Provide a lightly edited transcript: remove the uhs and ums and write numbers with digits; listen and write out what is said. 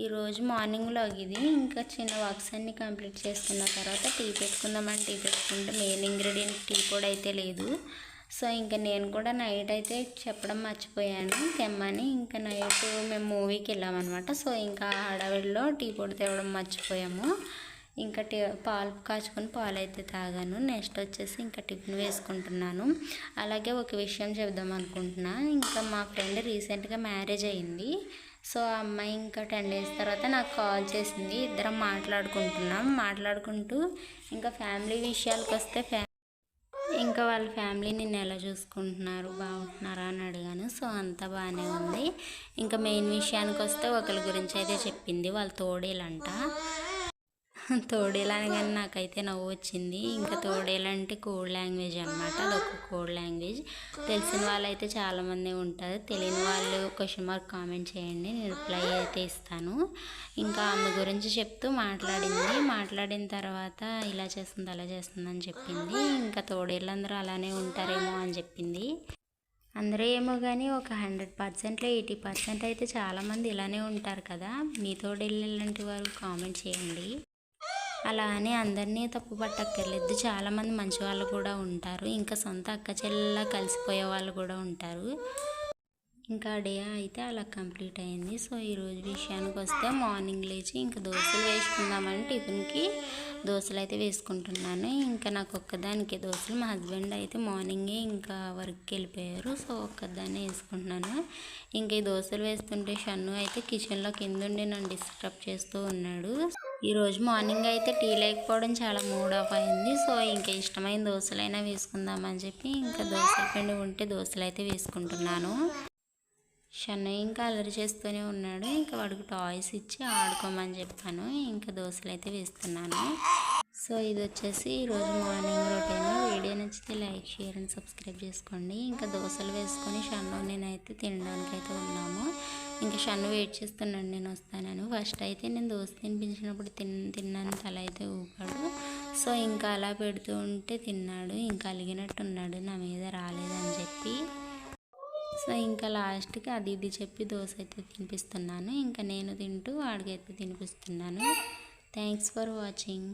ఈరోజు morning vlog ఇది. ఇంకా చిన్న వర్క్స్ అన్నీ కంప్లీట్ చేసుకున్న తర్వాత టీ పెట్టుకుందామని టీ పెట్టుకుంటే మెయిన్ ఇంగ్రీడియంట్ టీ పొడి అయితే లేదు. సో ఇంకా నేను కూడా నైట్ అయితే చెప్పడం మర్చిపోయాను తెమ్మని. ఇంకా నైట్ మేము మూవీకి వెళ్ళామన్నమాట. సో ఇంకా హడావిడిలో టీ పొడి తేవడం మర్చిపోయాము. ఇంకా పాలు కాచుకొని పాలు అయితే తాగాను. నెక్స్ట్ వచ్చేసి ఇంకా టిఫిన్ వేసుకుంటున్నాను. అలాగే ఒక విషయం చెప్దాం అనుకుంటున్నా. ఇంకా మా ఫ్రెండ్ రీసెంట్గా మ్యారేజ్ అయింది. సో ఆ అమ్మాయి ఇంకా 10 days తర్వాత నాకు కాల్ చేసింది. ఇద్దరం మాట్లాడుకుంటూ ఇంకా ఫ్యామిలీ విషయాలకు వస్తే ఇంకా వాళ్ళ ఫ్యామిలీ నిన్ను ఎలా చూసుకుంటున్నారు, బాగుంటున్నారా అని అడిగాను. సో అంతా బాగానే ఉంది. ఇంకా మెయిన్ విషయానికి వస్తే ఒకరి గురించి అయితే చెప్పింది, వాళ్ళ తోడేలంట. తోడేలు అనగానే నాకైతే నవ్వు వచ్చింది. ఇంకా తోడేలు అంటే కోడ్ లాంగ్వేజ్ అనమాట. అదొక కోడ్ లాంగ్వేజ్. తెలిసిన వాళ్ళైతే చాలామంది ఉంటారు. తెలియని వాళ్ళు క్వశ్చన్ మార్క్ కామెంట్ చేయండి, నేను రిప్లై అయితే ఇస్తాను. ఇంకా ఆమె గురించి చెప్తూ మాట్లాడిన తర్వాత ఇలా చేస్తుంది అలా చేస్తుంది అని చెప్పింది. ఇంకా తోడేళ్ళు అందరూ అలానే ఉంటారేమో అని చెప్పింది. అందరూ ఏమో కానీ ఒక 100%లో 80% అయితే చాలామంది ఇలానే ఉంటారు కదా. మీ తోడేళ్ళు లాంటి వారు కామెంట్ చేయండి. అలా అని అందరినీ తప్పు పట్టక్కర్లేదు. చాలామంది మంచి వాళ్ళు కూడా ఉంటారు. ఇంకా సొంత అక్క చెల్లెలా కలిసిపోయే వాళ్ళు కూడా ఉంటారు. ఇంకా డే అయితే అలా కంప్లీట్ అయింది. సో ఈరోజు విషయానికి వస్తే మార్నింగ్ లేచి ఇంకా దోశలు వేసుకుందామని టిఫిన్కి దోశలు అయితే వేసుకుంటున్నాను. ఇంకా నాకు ఒక్కదానికి దోశలు, మా హస్బెండ్ అయితే మార్నింగే ఇంకా వర్క్కి వెళ్ళిపోయారు. సో ఒక్కదాన్నే వేసుకుంటున్నాను. ఇంకా ఈ దోశలు వేస్తుంటే షన్ను అయితే కిచెన్లో కిందుండి నన్ను డిస్టర్బ్ చేస్తూ ఉన్నాడు. ఈరోజు మార్నింగ్ అయితే టీ లేకపోవడం చాలా మూడ్ ఆఫ్ అయింది. సో ఇంకా ఇష్టమైన దోశలైనా వేసుకుందామని చెప్పి ఇంకా దోశల పిండి ఉంటే దోశలు అయితే వేసుకుంటున్నాను. షన్ను ఇంకా అల్లరి చేస్తూనే ఉన్నాడు. ఇంకా వాడికి టాయ్స్ ఇచ్చి ఆడుకోమని చెప్పాను. ఇంకా దోశలు అయితే వేస్తున్నాను. సో ఇది వచ్చేసి ఈరోజు మార్నింగ్ రొటీన్. వీడియో నచ్చితే లైక్, షేర్ అండ్ సబ్స్క్రైబ్ చేసుకోండి. ఇంకా దోశలు వేసుకొని షన్ను నేనైతే తినడానికి అయితే ఉన్నాము. ఇంకా షన్ను వెయిట్ చేస్తున్నాడు నేను వస్తానని. ఫస్ట్ అయితే నేను దోశ తినిపించినప్పుడు తిన్నాను, తల అయితే ఊపాడు. సో ఇంకా అలా పెడుతూ ఉంటే తిన్నాడు. ఇంకా అలిగినట్టున్నాడు, నా మీద రాలేదని చెప్పి. సో ఇంకా లాస్ట్కి అది ఇది చెప్పి దోశ అయితే తినిపిస్తున్నాను. ఇంకా నేను తింటూ వాడికైతే తినిపిస్తున్నాను. Thanks for watching.